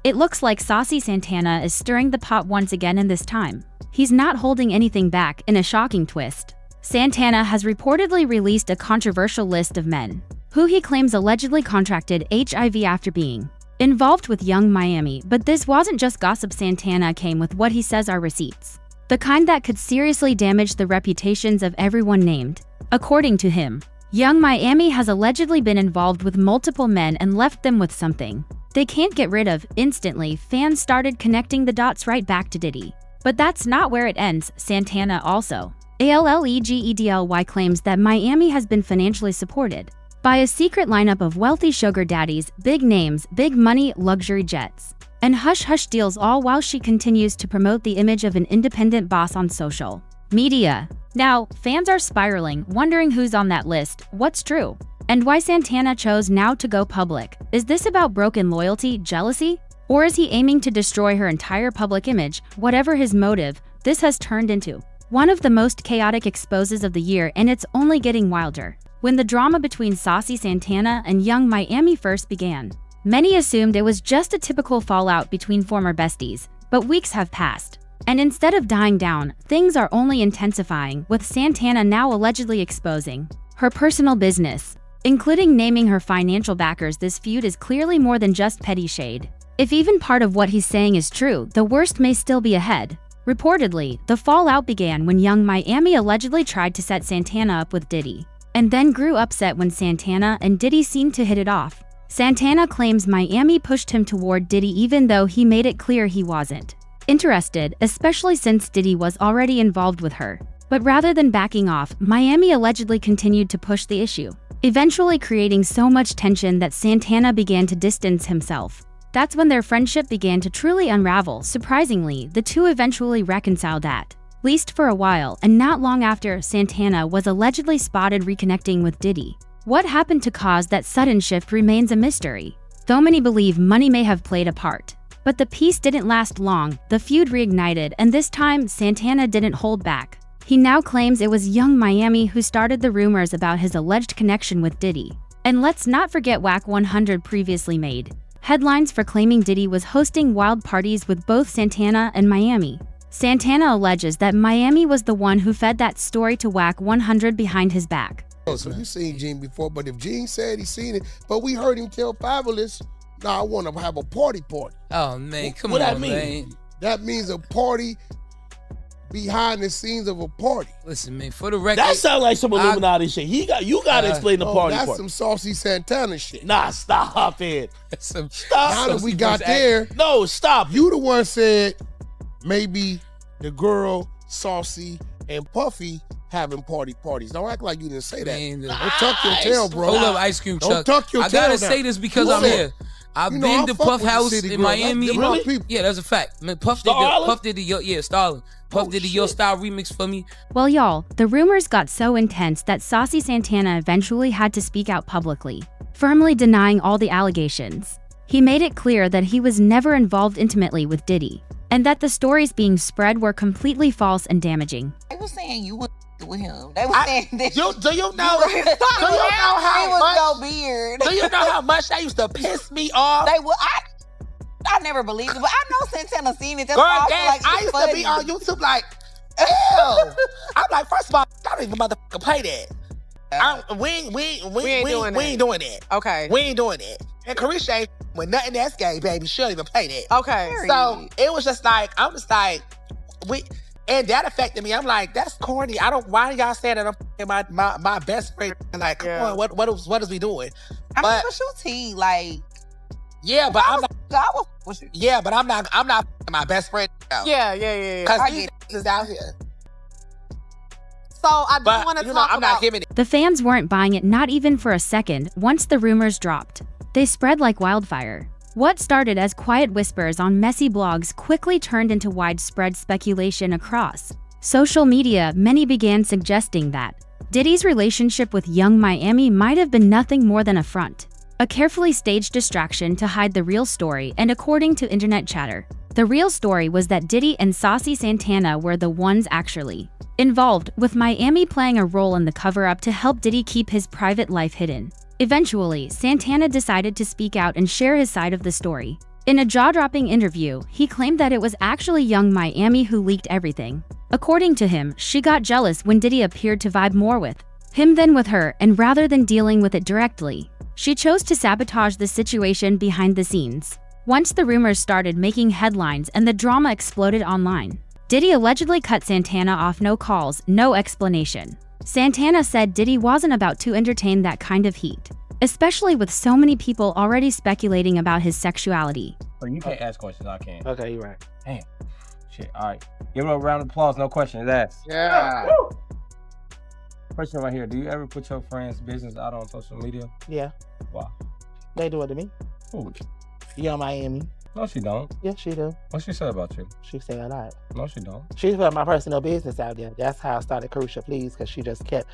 It looks like Saucy Santana is stirring the pot once again, and this time, he's not holding anything back. In a shocking twist, Santana has reportedly released a controversial list of men who he claims allegedly contracted HIV after being involved with Young Miami. But this wasn't just gossip. Santana came with what he says are receipts, the kind that could seriously damage the reputations of everyone named. According to him, Young Miami has allegedly been involved with multiple men and left them with something they can't get rid of. Instantly, fans started connecting the dots right back to Diddy. But that's not where it ends. Santana also allegedly claims that Miami has been financially supported by a secret lineup of wealthy sugar daddies, big names, big money, luxury jets, and hush-hush deals, all while she continues to promote the image of an independent boss on social media. Now, fans are spiraling, wondering who's on that list, what's true, and why Santana chose now to go public. Is this about broken loyalty, jealousy? Or is he aiming to destroy her entire public image? Whatever his motive, this has turned into one of the most chaotic exposes of the year, and it's only getting wilder. When the drama between Saucy Santana and Young Miami first began, many assumed it was just a typical fallout between former besties, but weeks have passed, and instead of dying down, things are only intensifying, with Santana now allegedly exposing her personal business, including naming her financial backers. This feud is clearly more than just petty shade. If even part of what he's saying is true, the worst may still be ahead. Reportedly, the fallout began when Young Miami allegedly tried to set Santana up with Diddy, and then grew upset when Santana and Diddy seemed to hit it off. Santana claims Miami pushed him toward Diddy even though he made it clear he wasn't interested, especially since Diddy was already involved with her. But rather than backing off, Miami allegedly continued to push the issue, eventually creating so much tension that Santana began to distance himself. That's when their friendship began to truly unravel. Surprisingly, the two eventually reconciled, at least for a while, and not long after, Santana was allegedly spotted reconnecting with Diddy. What happened to cause that sudden shift remains a mystery, though many believe money may have played a part. But the peace didn't last long. The feud reignited, and this time, Santana didn't hold back. He now claims it was Young Miami who started the rumors about his alleged connection with Diddy. And let's not forget Wack 100 previously made headlines for claiming Diddy was hosting wild parties with both Santana and Miami. Santana alleges that Miami was the one who fed that story to Wack 100 behind his back. Oh, so you seen Gene before, but if Gene said he seen it, but we heard him tell Fabulous, "Nah, I want to have a party." Oh man, come what on, that mean? Man. That means a party behind the scenes of a party. Listen, man, for the record, that sounds like some Illuminati shit. You got to explain the party. That's part. some Saucy Santana shit. Nah, stop it. Stop. Now that we got there, no, stop. You the one said maybe the girl Saucy and Puffy having parties. Don't act like you didn't say that. Man, don't tuck your tail, bro. Hold up, Ice Cream Chuck. Don't tuck your tail. I gotta say this because I'm here. I've been to Puff House in Miami. Really? Yeah, that's a fact. Man, Puff did the Starling. Puff did the Your Style remix for me. Well, y'all, the rumors got so intense that Saucy Santana eventually had to speak out publicly, firmly denying all the allegations. He made it clear that he was never involved intimately with Diddy, and that the stories being spread were completely false and damaging. They were saying you were with him. They were saying this. Do you know how much? So weird. Do you know how much that used to piss me off? They would. I never believed it, but I know Santana seen it. That's Girl, I used funny. to be on YouTube like, ew. I'm like, first of all, I don't even motherfucking play that. We ain't doing that. Okay. We ain't doing that. And Carisha, when nothing that's gay, baby, she'll even play that. Okay. So it was just like, I'm just like, and that affected me. I'm like, that's corny. Why y'all saying that I'm my best friend? Like, come on, what is we doing? I mean, but you T, like. Yeah, but I'm not. Yeah, but I'm not my best friend. Yeah. Because these is out here. So I do want to talk I'm about. not giving it. The fans weren't buying it, not even for a second. Once the rumors dropped, they spread like wildfire. What started as quiet whispers on messy blogs quickly turned into widespread speculation across social media. Many began suggesting that Diddy's relationship with Young Miami might have been nothing more than a front, a carefully staged distraction to hide the real story. And according to internet chatter, the real story was that Diddy and Saucy Santana were the ones actually involved, with Miami playing a role in the cover-up to help Diddy keep his private life hidden. Eventually, Santana decided to speak out and share his side of the story. In a jaw-dropping interview, he claimed that it was actually Young Miami who leaked everything. According to him, she got jealous when Diddy appeared to vibe more with him than with her, and rather than dealing with it directly, she chose to sabotage the situation behind the scenes. Once the rumors started making headlines and the drama exploded online, Diddy allegedly cut Santana off, no calls, no explanation. Santana said Diddy wasn't about to entertain that kind of heat, especially with so many people already speculating about his sexuality. Or you can't ask questions, I can. Okay, you're right. Damn. Shit, all right. Give it a round of applause, no questions asked. Yeah. Question right here. Do you ever put your friend's business out on social media? Yeah. Wow. They do it to me. Ooh. Young Miami. No, she don't. Yeah, she do. What she said about you? She say a lot. No, she don't. She put my personal business out there. That's how I started Crucial Please, because she just kept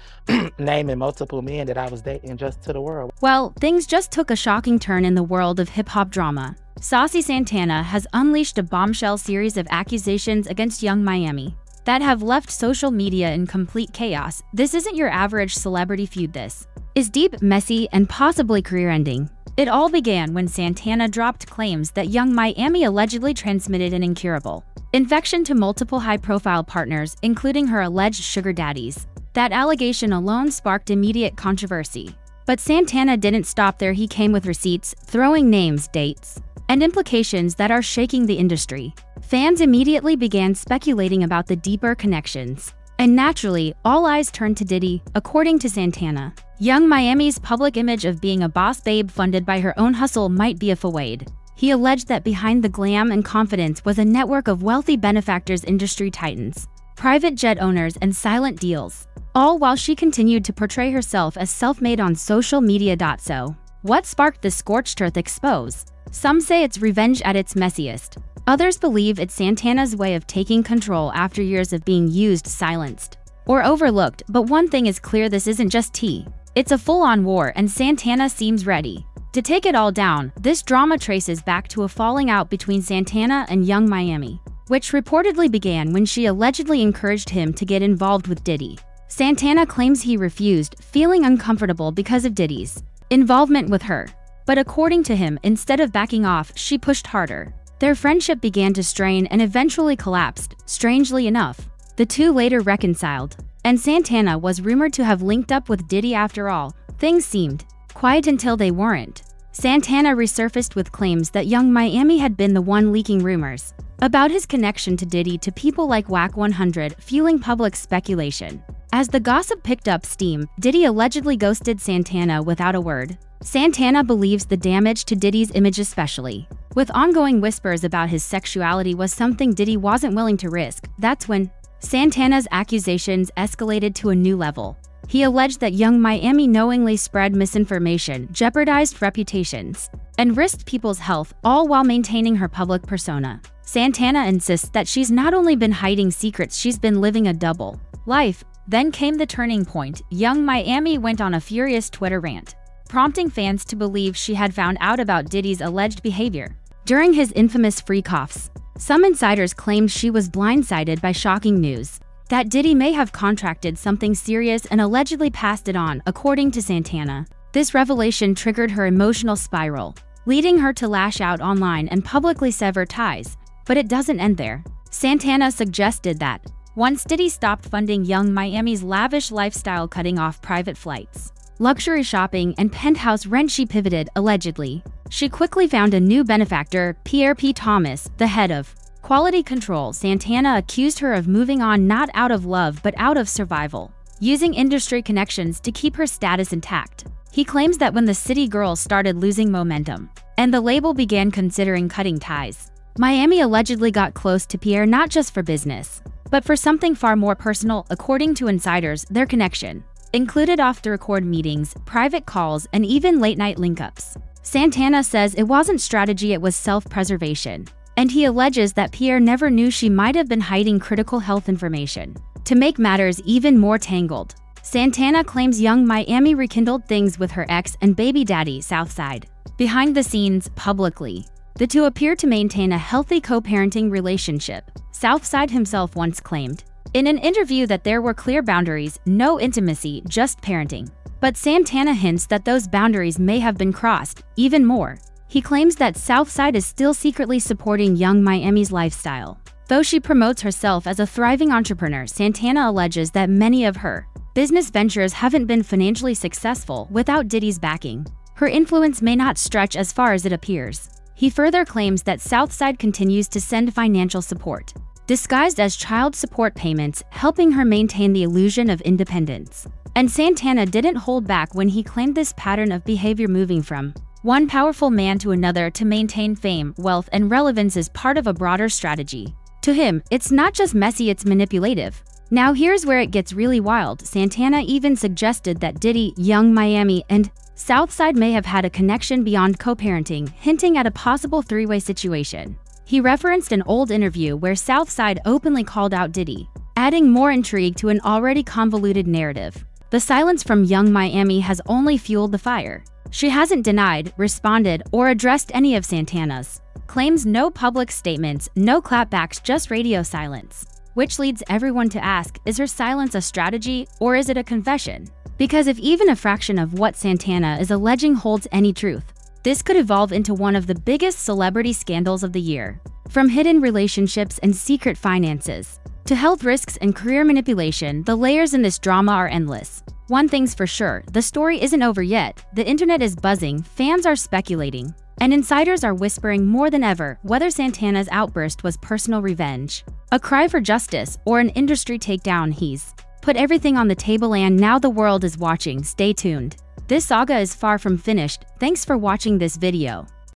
naming multiple men that I was dating just to the world. Well, things just took a shocking turn in the world of hip-hop drama. Saucy Santana has unleashed a bombshell series of accusations against Young Miami that have left social media in complete chaos. This isn't your average celebrity feud. This is deep, messy, and possibly career-ending. It all began when Santana dropped claims that Young Miami allegedly transmitted an incurable infection to multiple high-profile partners, including her alleged sugar daddies. That allegation alone sparked immediate controversy. But Santana didn't stop there. He came with receipts, throwing names, dates, and implications that are shaking the industry. Fans immediately began speculating about the deeper connections. And naturally, all eyes turned to Diddy. According to Santana, Young Miami's public image of being a boss babe funded by her own hustle might be a facade. He alleged that behind the glam and confidence was a network of wealthy benefactors, industry titans, private jet owners, and silent deals, all while she continued to portray herself as self-made on social media. So, what sparked the scorched earth expose? Some say it's revenge at its messiest. Others believe it's Santana's way of taking control after years of being used, silenced, or overlooked. But one thing is clear: this isn't just tea. It's a full-on war, and Santana seems ready to take it all down. This drama traces back to a falling out between Santana and Young Miami, which reportedly began when she allegedly encouraged him to get involved with Diddy. Santana claims he refused, feeling uncomfortable because of Diddy's involvement with her. But according to him, instead of backing off, she pushed harder. Their friendship began to strain and eventually collapsed. Strangely enough, the two later reconciled, and Santana was rumored to have linked up with Diddy. After all, things seemed quiet until they weren't. Santana resurfaced with claims that Young Miami had been the one leaking rumors about his connection to Diddy to people like Wack 100, fueling public speculation. As the gossip picked up steam, Diddy allegedly ghosted Santana without a word. Santana believes the damage to Diddy's image, especially with ongoing whispers about his sexuality, was something Diddy wasn't willing to risk. That's when Santana's accusations escalated to a new level. He alleged that Young Miami knowingly spread misinformation, jeopardized reputations, and risked people's health, all while maintaining her public persona. Santana insists that she's not only been hiding secrets, she's been living a double life. Then came the turning point. Young Miami went on a furious Twitter rant, prompting fans to believe she had found out about Diddy's alleged behavior during his infamous freak-offs. Some insiders claimed she was blindsided by shocking news that Diddy may have contracted something serious and allegedly passed it on. According to Santana, this revelation triggered her emotional spiral, leading her to lash out online and publicly sever ties. But it doesn't end there. Santana suggested that once Diddy stopped funding Young Miami's lavish lifestyle, cutting off private flights, luxury shopping, and penthouse rent, she pivoted. Allegedly, she quickly found a new benefactor, Pierre P. Thomas, the head of quality control. Santana accused her of moving on not out of love but out of survival, using industry connections to keep her status intact. He claims that when the city girls started losing momentum and the label began considering cutting ties, Miami allegedly got close to Pierre, not just for business, but for something far more personal. According to insiders, their connection included off-the-record meetings, private calls, and even late-night link-ups. Santana says it wasn't strategy, it was self-preservation, and he alleges that Pierre never knew she might have been hiding critical health information. To make matters even more tangled, Santana claims Young Miami rekindled things with her ex and baby daddy, Southside. Behind the scenes, publicly, the two appear to maintain a healthy co-parenting relationship. Southside himself once claimed in an interview that there were clear boundaries, no intimacy, just parenting. But Santana hints that those boundaries may have been crossed. Even more, He claims that Southside is still secretly supporting Young Miami's lifestyle. Though she promotes herself as a thriving entrepreneur, Santana alleges that many of her business ventures haven't been financially successful without Diddy's backing. Her influence may not stretch as far as it appears. He further claims that Southside continues to send financial support, disguised as child support payments, helping her maintain the illusion of independence. And Santana didn't hold back when he claimed this pattern of behavior, moving from one powerful man to another to maintain fame, wealth, and relevance is part of a broader strategy. To him, it's not just messy, it's manipulative. Now here's where it gets really wild. Santana even suggested that Diddy, Young Miami, and Southside may have had a connection beyond co-parenting, hinting at a possible three-way situation. He referenced an old interview where Southside openly called out Diddy, adding more intrigue to an already convoluted narrative. The silence from Young Miami has only fueled the fire. She hasn't denied, responded, or addressed any of Santana's claims. No public statements, no clapbacks, just radio silence. Which leads everyone to ask, is her silence a strategy, or is it a confession? Because if even a fraction of what Santana is alleging holds any truth, this could evolve into one of the biggest celebrity scandals of the year. From hidden relationships and secret finances to health risks and career manipulation, the layers in this drama are endless. One thing's for sure, the story isn't over yet. The internet is buzzing, fans are speculating, and insiders are whispering more than ever whether Santana's outburst was personal revenge, a cry for justice, or an industry takedown. He's put everything on the table and now the world is watching. Stay tuned. This saga is far from finished. Thanks for watching this video.